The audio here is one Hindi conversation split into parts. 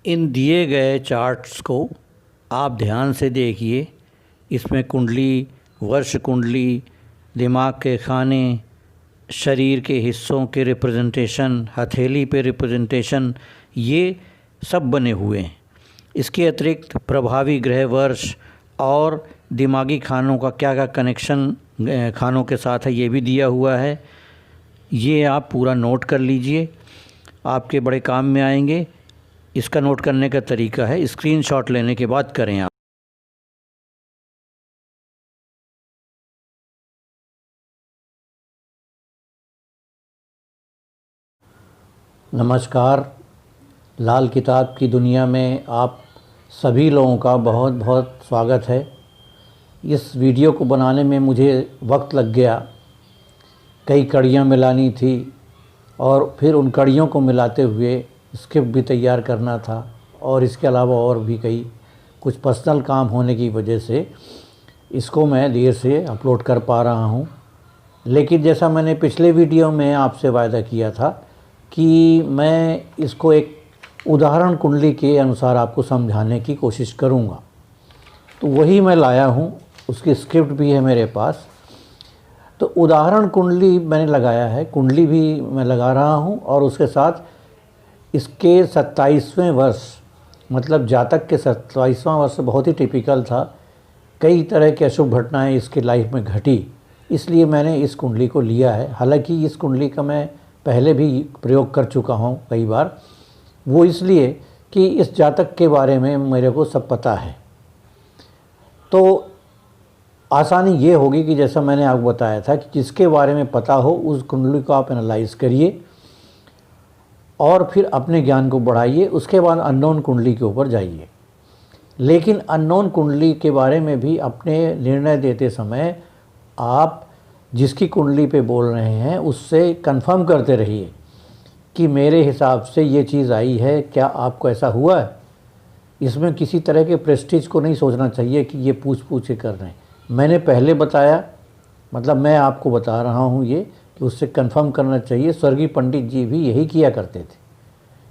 इन दिए गए चार्ट्स को आप ध्यान से देखिए। इसमें कुंडली, वर्ष कुंडली, दिमाग के खाने, शरीर के हिस्सों के रिप्रेजेंटेशन, हथेली पे रिप्रेजेंटेशन, ये सब बने हुए हैं। इसके अतिरिक्त प्रभावी ग्रह वर्ष और दिमागी खानों का क्या क्या कनेक्शन खानों के साथ है ये भी दिया हुआ है। ये आप पूरा नोट कर लीजिए, आपके बड़े काम में आएंगे। इसका नोट करने का तरीका है, स्क्रीनशॉट लेने के बाद करें आप। नमस्कार, लाल किताब की दुनिया में आप सभी लोगों का बहुत बहुत स्वागत है। इस वीडियो को बनाने में मुझे वक्त लग गया, कई कड़ियाँ मिलानी थी और फिर उन कड़ियों को मिलाते हुए स्क्रिप्ट भी तैयार करना था, और इसके अलावा और भी कई कुछ पर्सनल काम होने की वजह से इसको मैं देर से अपलोड कर पा रहा हूँ। लेकिन जैसा मैंने पिछले वीडियो में आपसे वायदा किया था कि मैं इसको एक उदाहरण कुंडली के अनुसार आपको समझाने की कोशिश करूँगा, तो वही मैं लाया हूँ। उसकी स्क्रिप्ट भी है मेरे पास। तो उदाहरण कुंडली मैंने लगाया है, कुंडली भी मैं लगा रहा हूँ, और उसके साथ इसके 27वें वर्ष, मतलब जातक के 27वां वर्ष बहुत ही टिपिकल था। कई तरह की अशुभ घटनाएं इसकी लाइफ में घटी, इसलिए मैंने इस कुंडली को लिया है। हालांकि इस कुंडली का मैं पहले भी प्रयोग कर चुका हूँ कई बार, वो इसलिए कि इस जातक के बारे में मेरे को सब पता है। तो आसानी ये होगी कि जैसा मैंने आपको बताया था कि जिसके बारे में पता हो उस कुंडली को आप एनालाइज करिए और फिर अपने ज्ञान को बढ़ाइए। उसके बाद अननोन कुंडली के ऊपर जाइए। लेकिन अननोन कुंडली के बारे में भी अपने निर्णय देते समय आप जिसकी कुंडली पे बोल रहे हैं उससे कंफर्म करते रहिए कि मेरे हिसाब से ये चीज़ आई है, क्या आपको ऐसा हुआ है। इसमें किसी तरह के प्रेस्टीज को नहीं सोचना चाहिए कि ये पूछ पूछ के कर रहे हैं। मैंने पहले बताया, मतलब मैं आपको बता रहा हूँ ये कि उससे कंफर्म करना चाहिए। स्वर्गीय पंडित जी भी यही किया करते थे।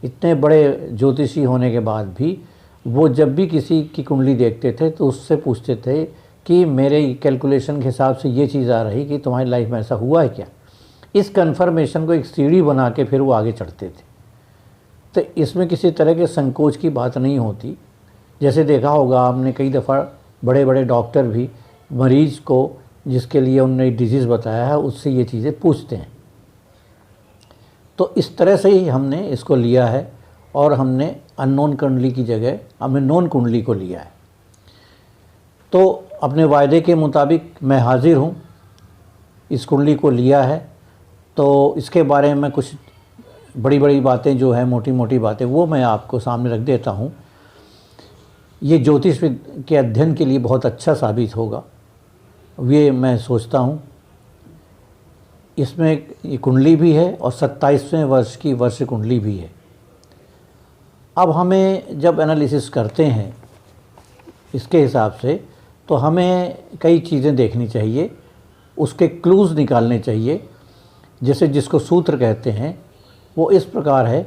इतने बड़े ज्योतिषी होने के बाद भी वो जब भी किसी की कुंडली देखते थे तो उससे पूछते थे कि मेरे कैलकुलेशन के हिसाब से ये चीज़ आ रही कि तुम्हारी लाइफ में ऐसा हुआ है क्या। इस कन्फर्मेशन को एक सीढ़ी बना के फिर वो आगे चढ़ते थे। तो इसमें किसी तरह के संकोच की बात नहीं होती। जैसे देखा होगा आपने, कई दफ़ा बड़े बड़े डॉक्टर भी मरीज़ को जिसके लिए उन्होंने डिजीज़ बताया है उससे ये चीज़ें पूछते हैं। तो इस तरह से ही हमने इसको लिया है, और हमने अननोन कुंडली की जगह हमने नोन कुंडली को लिया है। तो अपने वायदे के मुताबिक मैं हाजिर हूँ, इस कुंडली को लिया है। तो इसके बारे में कुछ बड़ी बड़ी बातें जो है, मोटी मोटी बातें, वो मैं आपको सामने रख देता हूँ। ये ज्योतिष के अध्ययन के लिए बहुत अच्छा साबित होगा, ये मैं सोचता हूँ। इसमें ये कुंडली भी है और 27वें वर्ष की वर्ष कुंडली भी है। अब हमें जब एनालिसिस करते हैं इसके हिसाब से, तो हमें कई चीज़ें देखनी चाहिए, उसके क्लूज़ निकालने चाहिए। जैसे जिसको सूत्र कहते हैं वो इस प्रकार है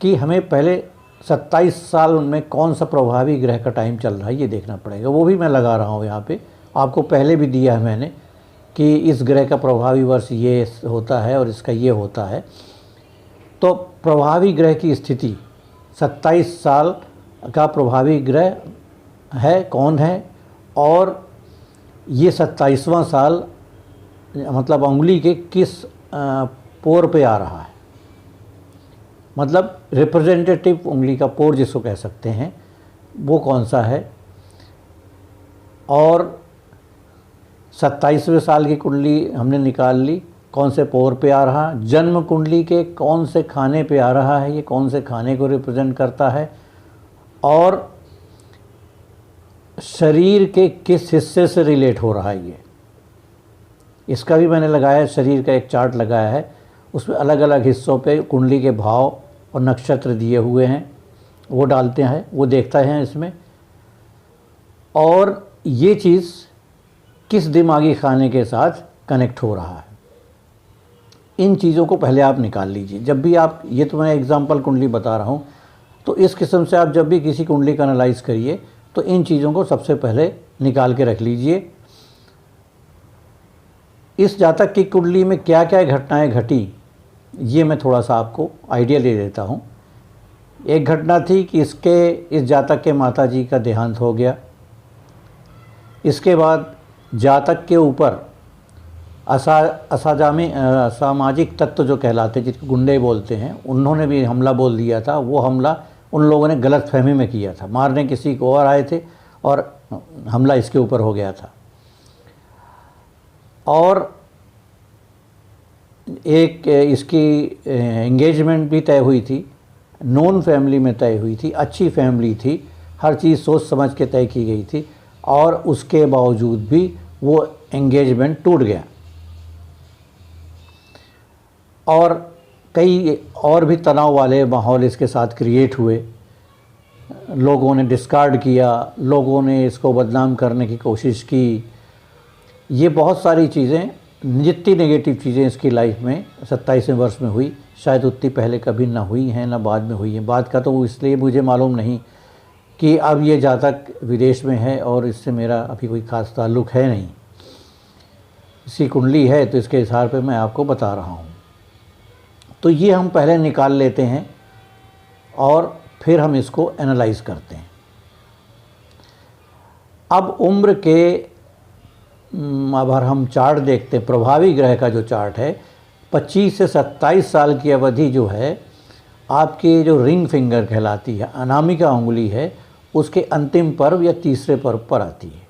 कि हमें पहले 27 साल उनमें कौन सा प्रभावी ग्रह का टाइम चल रहा है ये देखना पड़ेगा। वो भी मैं लगा रहा हूँ यहाँ पे, आपको पहले भी दिया है मैंने कि इस ग्रह का प्रभावी वर्ष ये होता है और इसका ये होता है। तो प्रभावी ग्रह की स्थिति 27 साल का प्रभावी ग्रह है, कौन है, और ये 27वां साल मतलब उंगली के किस पोर पे आ रहा है, मतलब रिप्रेजेंटेटिव उंगली का पोर जिसको कह सकते हैं, वो कौन सा है। और 27वें साल की कुंडली हमने निकाल ली, कौन से पोर पे आ रहा, जन्म कुंडली के कौन से खाने पे आ रहा है, ये कौन से खाने को रिप्रेजेंट करता है, और शरीर के किस हिस्से से रिलेट हो रहा है ये, इसका भी मैंने लगाया है। शरीर का एक चार्ट लगाया है, उसमें अलग अलग हिस्सों पे कुंडली के भाव और नक्षत्र दिए हुए हैं, वो डालते हैं, वो देखता है इसमें। और ये चीज़ किस दिमागी खाने के साथ कनेक्ट हो रहा है, इन चीज़ों को पहले आप निकाल लीजिए। जब भी आप, ये तो मैं एग्जाम्पल कुंडली बता रहा हूँ, तो इस किस्म से आप जब भी किसी कुंडली का एनालाइज करिए तो इन चीज़ों को सबसे पहले निकाल के रख लीजिए। इस जातक की कुंडली में क्या क्या घटनाएं घटी, ये मैं थोड़ा सा आपको आइडिया दे देता हूँ। एक घटना थी कि इस जातक के माताजी का देहांत हो गया। इसके बाद जातक के ऊपर असामाजिक तत्व जो कहलाते, जिसको गुंडे बोलते हैं, उन्होंने भी हमला बोल दिया था। वो हमला उन लोगों ने गलत फहमी में किया था, मारने किसी को और आए थे और हमला इसके ऊपर हो गया था। और एक इसकी एंगेजमेंट भी तय हुई थी, नॉन फैमिली में तय हुई थी, अच्छी फैमिली थी, हर चीज़ सोच समझ के तय की गई थी, और उसके बावजूद भी वो एंगेजमेंट टूट गया। और कई और भी तनाव वाले माहौल इसके साथ क्रिएट हुए। लोगों ने डिस्कार्ड किया, लोगों ने इसको बदनाम करने की कोशिश की। ये बहुत सारी चीज़ें, जितनी नेगेटिव चीज़ें इसकी लाइफ में 27वें वर्ष में हुई, शायद उतनी पहले कभी ना हुई हैं ना बाद में हुई हैं। बाद का तो इसलिए मुझे मालूम नहीं कि अब ये जातक विदेश में है और इससे मेरा अभी कोई ख़ास ताल्लुक़ है नहीं। इसकी कुंडली है तो इसके हिसाब पे मैं आपको बता रहा हूँ। तो ये हम पहले निकाल लेते हैं और फिर हम इसको एनालाइज करते हैं। अब उम्र के अगर हम चार्ट देखते हैं, प्रभावी ग्रह का जो चार्ट है, 25 से 27 साल की अवधि जो है, आपकी जो रिंग फिंगर कहलाती है, अनामिका उंगली है, उसके अंतिम पर्व या तीसरे पर्व पर आती है।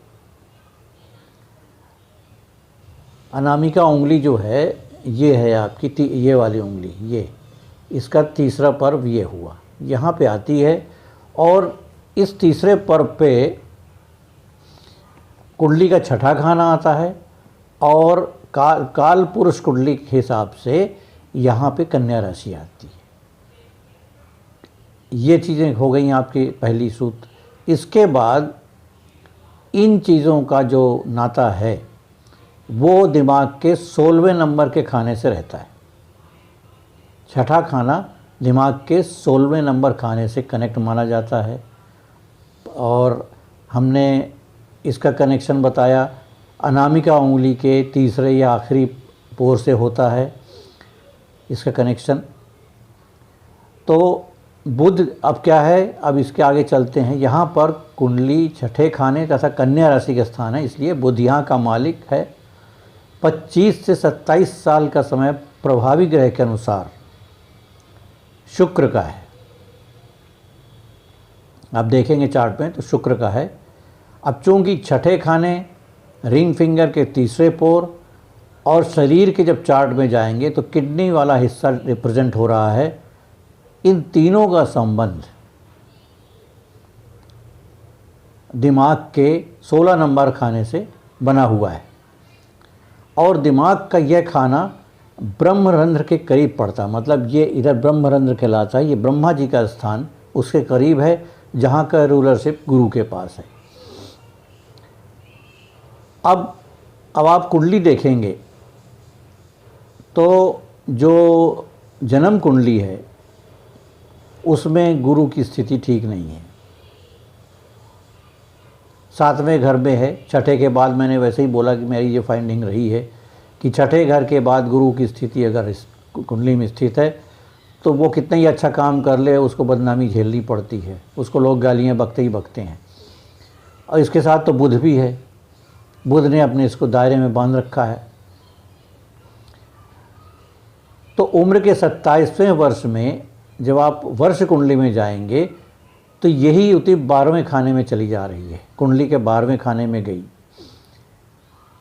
अनामिका उंगली जो है ये है आपकी ये वाली उंगली, ये इसका तीसरा पर्व ये हुआ, यहाँ पे आती है। और इस तीसरे पर्व पे कुंडली का छठा खाना आता है और काल पुरुष कुंडली के हिसाब से यहाँ पे कन्या राशि आती है। ये चीज़ें हो गई आपकी पहली सूत्र। इसके बाद इन चीज़ों का जो नाता है वो दिमाग के 16वें नंबर के खाने से रहता है। छठा खाना दिमाग के 16वें नंबर खाने से कनेक्ट माना जाता है। और हमने इसका कनेक्शन बताया, अनामिका उंगली के तीसरे या आखिरी पोर से होता है इसका कनेक्शन। तो बुध अब क्या है, अब इसके आगे चलते हैं। यहाँ पर कुंडली छठे खाने तथा कन्या राशि का स्थान है, इसलिए बुध यहाँ का मालिक है। 25 से 27 साल का समय प्रभावी ग्रह के अनुसार शुक्र का है। आप देखेंगे चार्ट में तो शुक्र का है। अब चूंकि छठे खाने, रिंग फिंगर के तीसरे पोर और शरीर के जब चार्ट में जाएंगे तो किडनी वाला हिस्सा रिप्रेजेंट हो रहा है। इन तीनों का संबंध दिमाग के 16 नंबर खाने से बना हुआ है और दिमाग का यह खाना ब्रह्मरंध्र के करीब पड़ता है। मतलब ये इधर ब्रह्मरंध्र कहलाता है, ये ब्रह्मा जी का स्थान उसके करीब है, जहाँ का रूलरशिप गुरु के पास है। अब आप कुंडली देखेंगे तो जो जन्म कुंडली है उसमें गुरु की स्थिति ठीक नहीं है। 7वें घर में है, छठे के बाद मैंने वैसे ही बोला कि मेरी ये फाइंडिंग रही है कि छठे घर के बाद गुरु की स्थिति अगर इस कुंडली में स्थित है तो वो कितना ही अच्छा काम कर ले उसको बदनामी झेलनी पड़ती है, उसको लोग गालियाँ बकते ही बकते हैं। और इसके साथ तो बुध भी है, बुध ने अपने इसको दायरे में बांध रखा है। तो उम्र के 27वें वर्ष में जब आप वर्ष कुंडली में जाएंगे तो यही युति 12वें खाने में चली जा रही है, कुंडली के 12वें खाने में गई।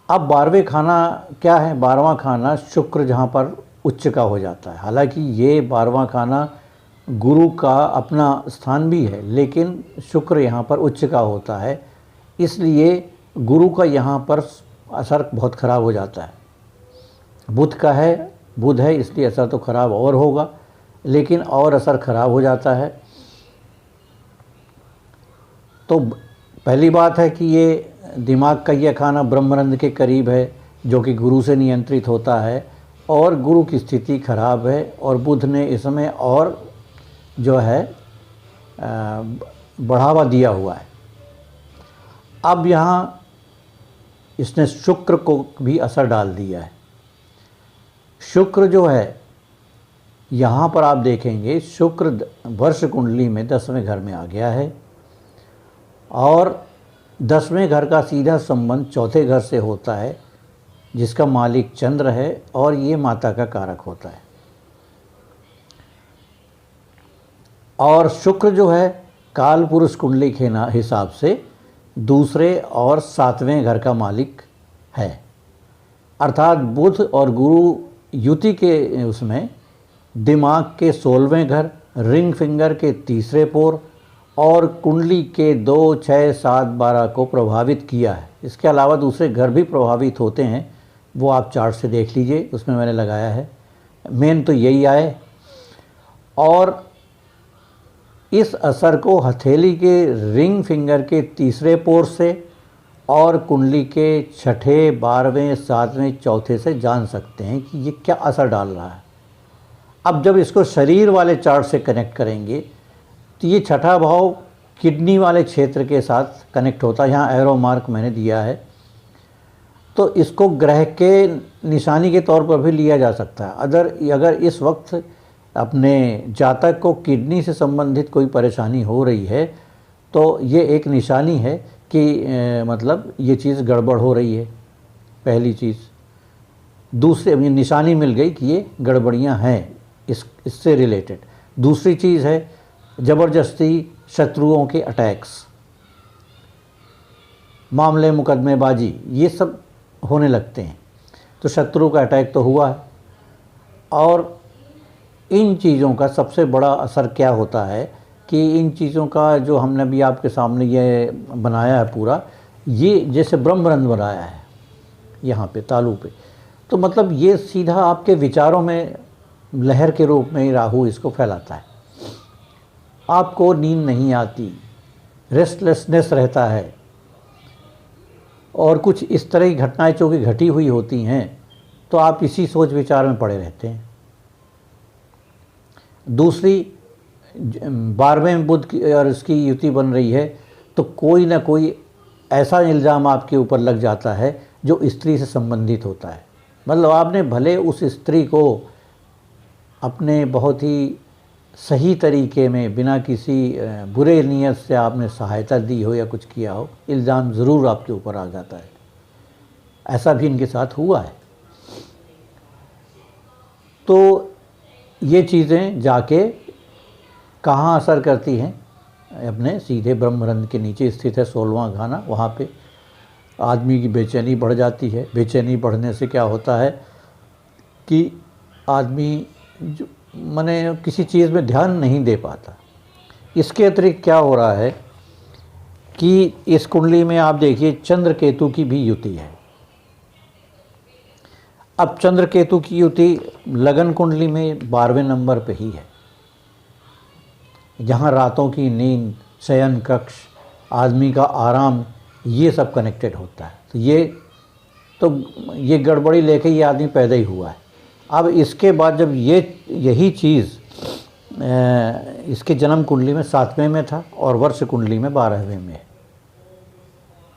अब 12वें खाना क्या है, 12वां खाना शुक्र जहाँ पर उच्च का हो जाता है। हालांकि ये 12वां खाना गुरु का अपना स्थान भी है, लेकिन शुक्र यहाँ पर उच्च का होता है, इसलिए गुरु का यहाँ पर असर बहुत ख़राब हो जाता है। बुध है इसलिए असर तो ख़राब और होगा, लेकिन और असर ख़राब हो जाता है। तो पहली बात है कि ये दिमाग का यह खाना ब्रह्मरंध्र के करीब है जो कि गुरु से नियंत्रित होता है और गुरु की स्थिति खराब है। और बुध ने इसमें और जो है बढ़ावा दिया हुआ है। अब यहाँ इसने शुक्र को भी असर डाल दिया है। शुक्र जो है यहाँ पर आप देखेंगे, शुक्र वर्ष कुंडली में 10वें घर में आ गया है और 10वें घर का सीधा संबंध चौथे घर से होता है, जिसका मालिक चंद्र है और ये माता का कारक होता है। और शुक्र जो है काल पुरुष कुंडली के हिसाब से दूसरे और 7वें घर का मालिक है, अर्थात बुध और गुरु युति के उसमें दिमाग के 16वें घर, रिंग फिंगर के तीसरे पोर और कुंडली के 2, 6, 7, 12 को प्रभावित किया है। इसके अलावा दूसरे घर भी प्रभावित होते हैं, वो आप चार्ट से देख लीजिए, उसमें मैंने लगाया है। मेन तो यही आए। और इस असर को हथेली के रिंग फिंगर के तीसरे पोर से और कुंडली के 6ठे, 12वें, 7वें, चौथे से जान सकते हैं कि ये क्या असर डाल रहा है। अब जब इसको शरीर वाले चार्ट से कनेक्ट करेंगे तो ये 6ठा भाव किडनी वाले क्षेत्र के साथ कनेक्ट होता है। यहाँ एरो मार्क मैंने दिया है। तो इसको ग्रह के निशानी के तौर पर भी लिया जा सकता है। अगर इस वक्त अपने जातक को किडनी से संबंधित कोई परेशानी हो रही है तो ये एक निशानी है कि मतलब ये चीज़ गड़बड़ हो रही है, पहली चीज़। दूसरे निशानी मिल गई कि ये गड़बड़ियाँ हैं इससे रिलेटेड। दूसरी चीज़ है ज़बरदस्ती शत्रुओं के अटैक्स, मामले मुकदमेबाजी, ये सब होने लगते हैं। तो शत्रु का अटैक तो हुआ है। और इन चीज़ों का सबसे बड़ा असर क्या होता है कि इन चीज़ों का जो हमने भी आपके सामने ये बनाया है पूरा, ये जैसे ब्रह्मरंध्र बनाया है यहाँ पे तालू पे, तो मतलब ये सीधा आपके विचारों में लहर के रूप में ही राहु इसको फैलाता है। आपको नींद नहीं आती, रेस्टलेसनेस रहता है और कुछ इस तरह की घटनाएं चूँकि घटी हुई होती हैं तो आप इसी सोच विचार में पड़े रहते हैं। दूसरी 12वें बुध की और इसकी युति बन रही है तो कोई ना कोई ऐसा इल्ज़ाम आपके ऊपर लग जाता है जो स्त्री से संबंधित होता है। मतलब आपने भले उस स्त्री को अपने बहुत ही सही तरीके में बिना किसी बुरे नीयत से आपने सहायता दी हो या कुछ किया हो, इल्ज़ाम ज़रूर आपके ऊपर आ जाता है। ऐसा भी इनके साथ हुआ है। तो ये चीज़ें जाके कहाँ असर करती हैं? अपने सीधे ब्रह्मरंध्र के नीचे स्थित है 16वां खाना, वहाँ पे आदमी की बेचैनी बढ़ जाती है। बेचैनी बढ़ने से क्या होता है कि आदमी जो माने किसी चीज़ में ध्यान नहीं दे पाता। इसके अतिरिक्त क्या हो रहा है कि इस कुंडली में आप देखिए चंद्र केतु की भी युति है। अब चंद्र केतु की युति लगन कुंडली में 12वें नंबर पे ही है, जहाँ रातों की नींद, शयन कक्ष, आदमी का आराम, ये सब कनेक्टेड होता है। तो ये गड़बड़ी लेके ये आदमी पैदा ही हुआ है। अब इसके बाद जब यही चीज़ इसके जन्म कुंडली में 7वें में था और वर्ष कुंडली में 12वें में है,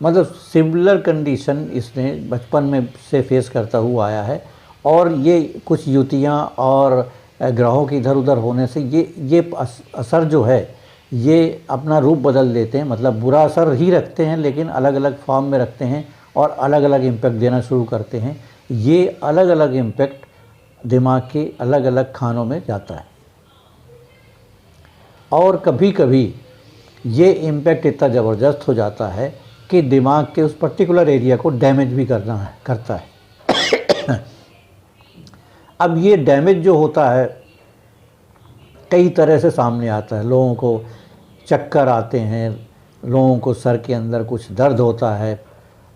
मतलब सिमिलर कंडीशन इसने बचपन में से फेस करता हुआ आया है। और ये कुछ युतियाँ और ग्रहों की इधर उधर होने से ये असर जो है ये अपना रूप बदल देते हैं। मतलब बुरा असर ही रखते हैं लेकिन अलग अलग फॉर्म में रखते हैं और अलग अलग इम्पैक्ट देना शुरू करते हैं। ये अलग अलग इम्पैक्ट दिमाग के अलग अलग खानों में जाता है और कभी कभी ये इम्पैक्ट इतना ज़बरदस्त हो जाता है कि दिमाग के उस पर्टिकुलर एरिया को डैमेज भी करता है। अब ये डैमेज जो होता है कई तरह से सामने आता है। लोगों को चक्कर आते हैं, लोगों को सर के अंदर कुछ दर्द होता है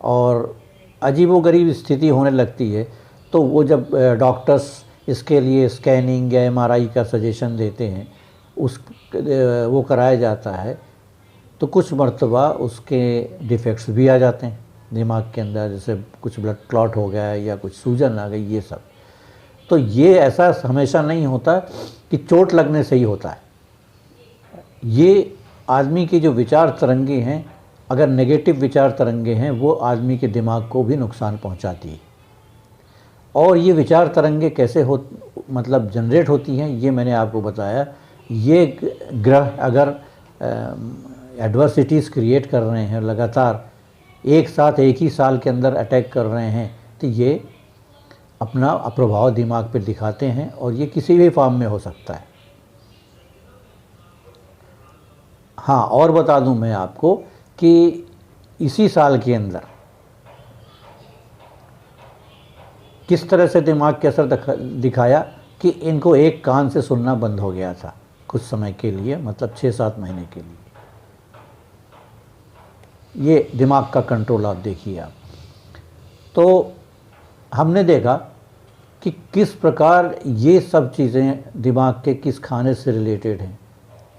और अजीबोगरीब स्थिति होने लगती है। तो वो जब डॉक्टर्स इसके लिए स्कैनिंग या एमआरआई का सजेशन देते हैं, वो कराया जाता है तो कुछ मर्तबा उसके डिफेक्ट्स भी आ जाते हैं दिमाग के अंदर, जैसे कुछ ब्लड क्लॉट हो गया या कुछ सूजन आ गई, ये सब। तो ये ऐसा हमेशा नहीं होता कि चोट लगने से ही होता है। ये आदमी की जो विचार तरंगे हैं, अगर नेगेटिव विचार तरंगे हैं, वो आदमी के दिमाग को भी नुकसान पहुंचाती है। और ये विचार तरंगे कैसे मतलब जनरेट होती हैं, ये मैंने आपको बताया। ये ग्रह अगर एडवर्सिटीज़ क्रिएट कर रहे हैं, लगातार एक साथ एक ही साल के अंदर अटैक कर रहे हैं, तो ये अपना प्रभाव दिमाग पे दिखाते हैं, और ये किसी भी फॉर्म में हो सकता है। हाँ, और बता दूं मैं आपको कि इसी साल के अंदर किस तरह से दिमाग के असर दिखाया कि इनको एक कान से सुनना बंद हो गया था कुछ समय के लिए, मतलब 6-7 महीने के लिए। ये दिमाग का कंट्रोल आप देखिए आप। तो हमने देखा कि किस प्रकार ये सब चीज़ें दिमाग के किस खाने से रिलेटेड हैं।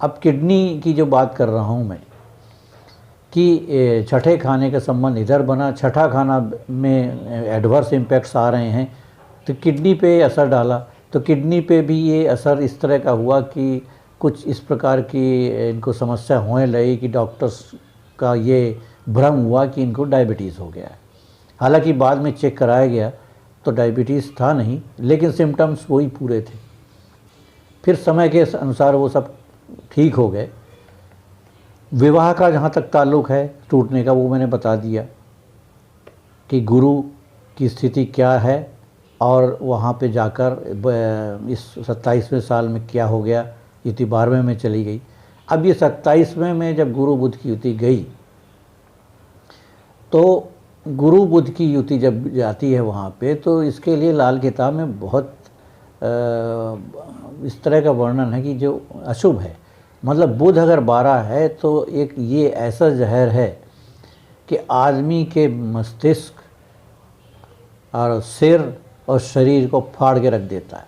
अब किडनी की जो बात कर रहा हूँ मैं, कि छठे खाने का संबंध इधर बना, छठा खाना में एडवर्स इम्पैक्ट्स आ रहे हैं, तो किडनी पे असर डाला। तो किडनी पे भी ये असर इस तरह का हुआ कि कुछ इस प्रकार की इनको समस्या होने लगी कि डॉक्टर्स का ये भ्रम हुआ कि इनको डायबिटीज़ हो गया है। हालांकि बाद में चेक कराया गया तो डायबिटीज़ था नहीं, लेकिन सिम्टम्स वही पूरे थे। फिर समय के अनुसार वो सब ठीक हो गए। विवाह का जहाँ तक ताल्लुक़ है टूटने का, वो मैंने बता दिया कि गुरु की स्थिति क्या है, और वहाँ पे जाकर इस 27वें साल में क्या हो गया, युति 12वें में चली गई। अब ये 27वें में जब गुरु बुध की युति गई, तो गुरु बुध की युति जब जाती है वहाँ पे, तो इसके लिए लाल किताब में बहुत इस तरह का वर्णन है कि जो अशुभ है, मतलब बुध अगर 12 है तो एक ये ऐसा जहर है कि आदमी के मस्तिष्क और सिर और शरीर को फाड़ के रख देता है।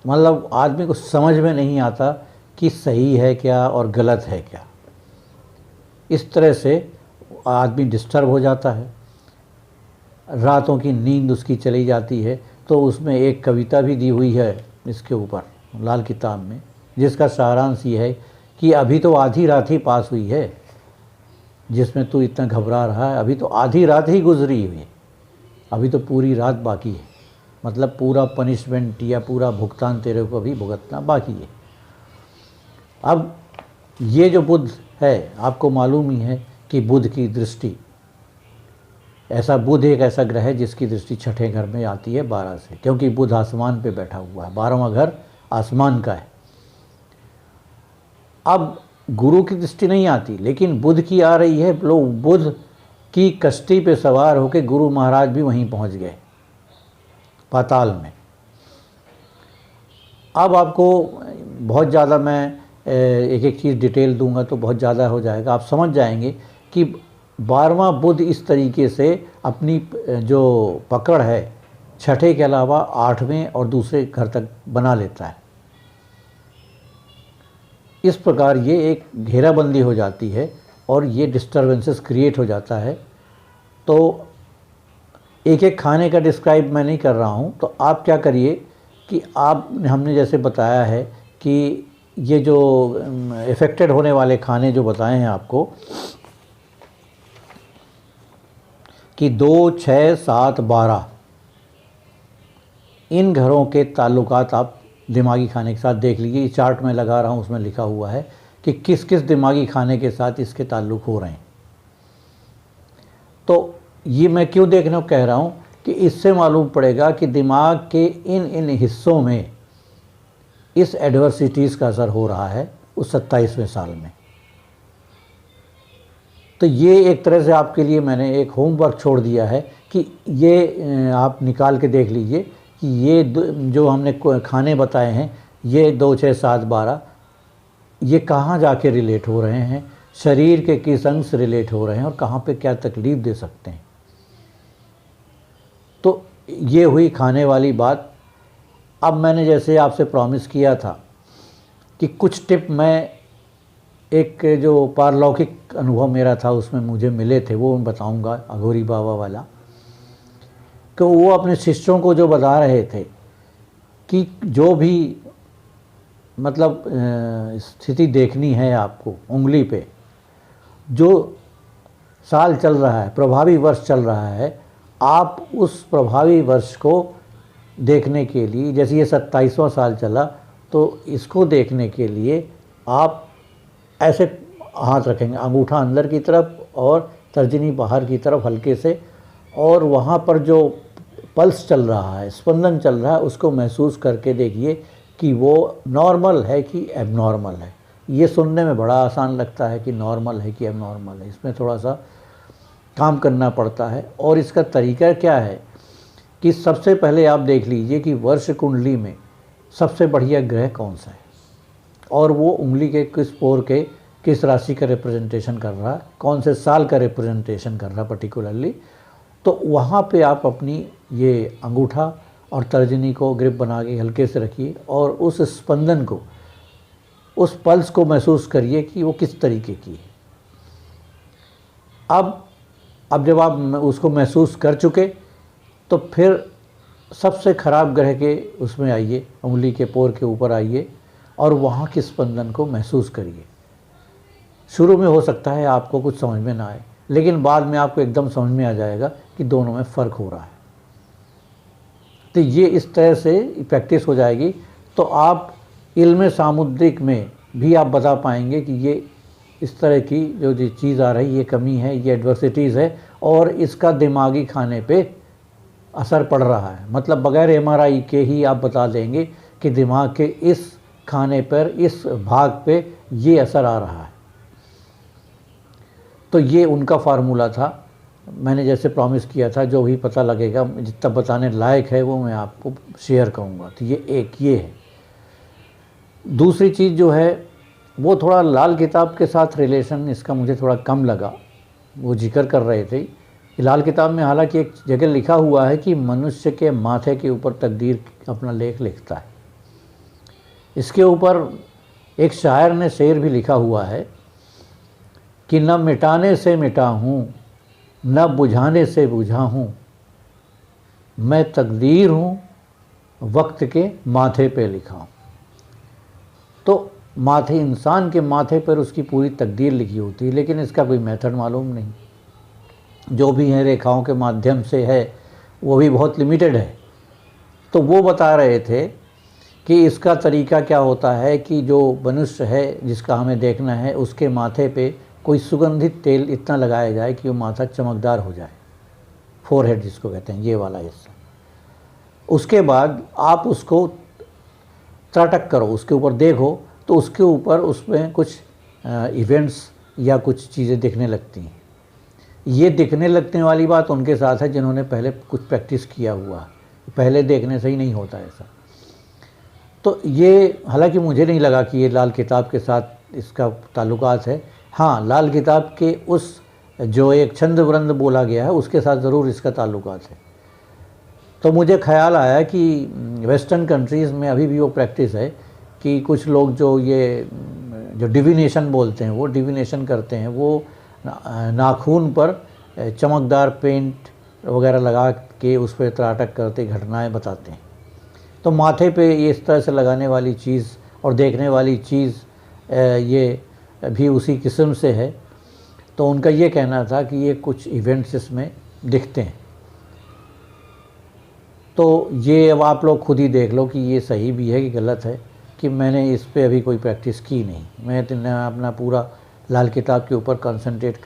मतलब आदमी को समझ में नहीं आता कि सही है क्या और गलत है क्या। इस तरह से आदमी डिस्टर्ब हो जाता है, रातों की नींद उसकी चली जाती है। तो उसमें एक कविता भी दी हुई है इसके ऊपर लाल किताब में, जिसका सारांश ये है कि अभी तो आधी रात ही पास हुई है, जिसमें तू इतना घबरा रहा है, अभी तो आधी रात ही गुजरी हुई है, अभी तो पूरी रात बाकी है। मतलब पूरा पनिशमेंट या पूरा भुगतान तेरे को अभी भुगतना बाकी है। अब ये जो बुध है, आपको मालूम ही है कि बुध की दृष्टि, ऐसा बुध एक ऐसा ग्रह है जिसकी दृष्टि छठे घर में आती है 12 से, क्योंकि बुध आसमान पे बैठा हुआ है, 12वां घर आसमान का है। अब गुरु की दृष्टि नहीं आती, लेकिन बुध की आ रही है। लोग बुध की कश्ती पे सवार होकर गुरु महाराज भी वहीं पहुंच गए, पाताल में। अब आपको बहुत ज़्यादा मैं एक एक चीज़ डिटेल दूंगा तो बहुत ज़्यादा हो जाएगा, आप समझ जाएंगे कि 12वां बुध इस तरीके से अपनी जो पकड़ है छठे के अलावा 8वें और दूसरे घर तक बना लेता है। इस प्रकार ये एक घेराबंदी हो जाती है और ये डिस्टर्बेंसेस क्रिएट हो जाता है। तो एक एक खाने का डिस्क्राइब मैं नहीं कर रहा हूँ, तो आप क्या करिए कि हमने जैसे बताया है कि ये जो इफ़ेक्टेड होने वाले खाने जो बताए हैं आपको कि 2, 6, 7, 12 इन घरों के ताल्लुकात आप दिमागी खाने के साथ देख लीजिए। इस चार्ट में लगा रहा हूँ, उसमें लिखा हुआ है कि किस किस दिमागी खाने के साथ इसके ताल्लुक हो रहे हैं। तो ये मैं क्यों देखने को कह रहा हूँ कि इससे मालूम पड़ेगा कि दिमाग के इन इन हिस्सों में इस एडवर्सिटीज़ का असर हो रहा है उस 27वें साल में। तो ये एक तरह से आपके लिए मैंने एक होमवर्क छोड़ दिया है कि ये आप निकाल के देख लीजिए कि ये जो हमने खाने बताए हैं, ये 2, 6, 7, 12 ये कहाँ जाके रिलेट हो रहे हैं, शरीर के किस अंग से रिलेट हो रहे हैं और कहाँ पे क्या तकलीफ़ दे सकते हैं। तो ये हुई खाने वाली बात। अब मैंने जैसे आपसे प्रॉमिस किया था कि कुछ टिप मैं, एक जो पारलौकिक अनुभव मेरा था उसमें मुझे मिले थे, वो मैं बताऊंगा, अघोरी बाबा वाला। तो वो अपने शिष्यों को जो बता रहे थे कि जो भी मतलब स्थिति देखनी है आपको उंगली पे। जो साल चल रहा है, प्रभावी वर्ष चल रहा है, आप उस प्रभावी वर्ष को देखने के लिए, जैसे ये 27वां साल चला, तो इसको देखने के लिए आप ऐसे हाथ रखेंगे, अंगूठा अंदर की तरफ और तर्जनी बाहर की तरफ हल्के से, और वहाँ पर जो पल्स चल रहा है, स्पंदन चल रहा है, उसको महसूस करके देखिए कि वो नॉर्मल है कि एबनॉर्मल है। ये सुनने में बड़ा आसान लगता है कि नॉर्मल है कि एबनॉर्मल है, इसमें थोड़ा सा काम करना पड़ता है। और इसका तरीका क्या है कि सबसे पहले आप देख लीजिए कि वर्ष कुंडली में सबसे बढ़िया ग्रह कौन सा है, और वो उंगली के किस पोर के किस राशि का रिप्रेजेंटेशन कर रहा है, कौन से साल का रिप्रेजेंटेशन कर रहा है पर्टिकुलरली। तो वहाँ पे आप अपनी ये अंगूठा और तर्जनी को ग्रिप बना के हल्के से रखिए और उस स्पंदन को, उस पल्स को महसूस करिए कि वो किस तरीके की है। अब जब आप उसको महसूस कर चुके, तो फिर सबसे ख़राब ग्रह के उसमें आइए, उंगली के पोर के ऊपर आइए और वहाँ के स्पंदन को महसूस करिए। शुरू में हो सकता है आपको कुछ समझ में ना आए, लेकिन बाद में आपको एकदम समझ में आ जाएगा कि दोनों में फ़र्क हो रहा है। तो ये इस तरह से प्रैक्टिस हो जाएगी, तो आप इल्म सामुद्रिक में भी आप बता पाएंगे कि ये इस तरह की जो चीज़ आ रही, ये कमी है, ये एडवर्सिटीज़ है, और इसका दिमागी खाने पे असर पड़ रहा है। मतलब बगैर एमआरआई के ही आप बता देंगे कि दिमाग के इस खाने पर, इस भाग पे ये असर आ रहा है। तो ये उनका फार्मूला था। मैंने जैसे प्रॉमिस किया था, जो भी पता लगेगा, जितना बताने लायक है वो मैं आपको शेयर करूँगा। तो ये है। दूसरी चीज़ जो है वो थोड़ा लाल किताब के साथ रिलेशन इसका मुझे थोड़ा कम लगा। वो जिक्र कर रहे थे कि लाल किताब में हालांकि एक जगह लिखा हुआ है कि मनुष्य के माथे के ऊपर तकदीर अपना लेख लिखता है। इसके ऊपर एक शायर ने शेर भी लिखा हुआ है कि न मिटाने से मिटा हूँ, न बुझाने से बुझा हूँ, मैं तकदीर हूँ, वक्त के माथे पे लिखा हूँ। तो माथे, इंसान के माथे पर उसकी पूरी तकदीर लिखी होती है, लेकिन इसका कोई मेथड मालूम नहीं। जो भी है रेखाओं के माध्यम से है, वो भी बहुत लिमिटेड है। तो वो बता रहे थे कि इसका तरीका क्या होता है कि जो मनुष्य है जिसका हमें देखना है, उसके माथे पे कोई सुगंधित तेल इतना लगाया जाए कि वो माथा चमकदार हो जाए, फोरहेड जिसको कहते हैं, ये वाला हिस्सा। उसके बाद आप उसको त्राटक करो, उसके ऊपर देखो, तो उसके ऊपर उसमें कुछ इवेंट्स या कुछ चीज़ें दिखने लगती हैं। ये दिखने लगने वाली बात उनके साथ है जिन्होंने पहले कुछ प्रैक्टिस किया हुआ है, पहले देखने से ही नहीं होता ऐसा। तो ये हालांकि मुझे नहीं लगा कि ये लाल किताब के साथ इसका ताल्लुकात है। हाँ, लाल किताब के उस जो एक छंद वृंद बोला गया है उसके साथ ज़रूर इसका ताल्लुकात है। तो मुझे ख्याल आया कि वेस्टर्न कंट्रीज़ में अभी भी वो प्रैक्टिस है कि कुछ लोग जो ये जो डिविनेशन बोलते हैं, वो डिविनेशन करते हैं, वो नाखून पर चमकदार पेंट वगैरह लगा के उस पर त्राटक करते घटनाएं बताते हैं। तो माथे पे ये इस तरह से लगाने वाली चीज़ और देखने वाली चीज़ ये भी उसी किस्म से है। तो उनका ये कहना था कि ये कुछ इवेंट्स इसमें दिखते हैं। तो ये अब आप लोग खुद ही देख लो कि ये सही भी है कि गलत है, कि मैंने इस पे अभी कोई प्रैक्टिस की नहीं। मैं अपना पूरा लाल किताब के ऊपर कंसंट्रेट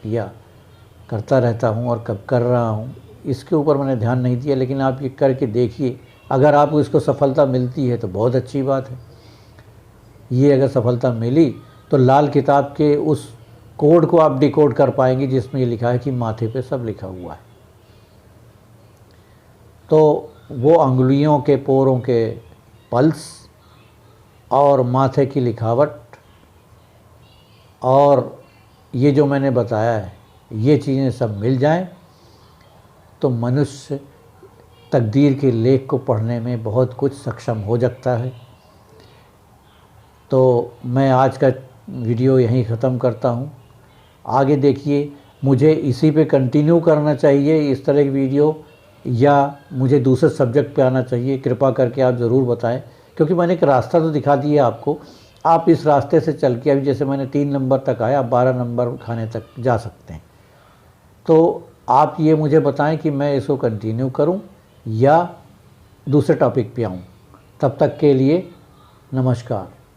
करता रहता हूँ और कब कर रहा हूँ इसके ऊपर मैंने ध्यान नहीं दिया। लेकिन आप ये करके देखिए, अगर आपको इसको सफलता मिलती है तो बहुत अच्छी बात है। ये अगर सफलता मिली तो लाल किताब के उस कोड को आप डिकोड कर पाएंगे जिसमें ये लिखा है कि माथे पे सब लिखा हुआ है। तो वो अंगुलियों के पोरों के पल्स और माथे की लिखावट और ये जो मैंने बताया है, ये चीज़ें सब मिल जाएं तो मनुष्य तकदीर के लेख को पढ़ने में बहुत कुछ सक्षम हो सकता है। तो मैं आज का वीडियो यहीं ख़त्म करता हूँ। आगे देखिए, मुझे इसी पे कंटिन्यू करना चाहिए इस तरह की वीडियो, या मुझे दूसरे सब्जेक्ट पे आना चाहिए, कृपा करके आप ज़रूर बताएं। क्योंकि मैंने एक रास्ता तो दिखा दिया आपको आप इस रास्ते से चल के, अभी जैसे मैंने 3 नंबर तक आया, आप 12 नंबर खाने तक जा सकते हैं। तो आप ये मुझे बताएं कि मैं इसको कंटिन्यू करूं या दूसरे टॉपिक पे आऊं। तब तक के लिए नमस्कार।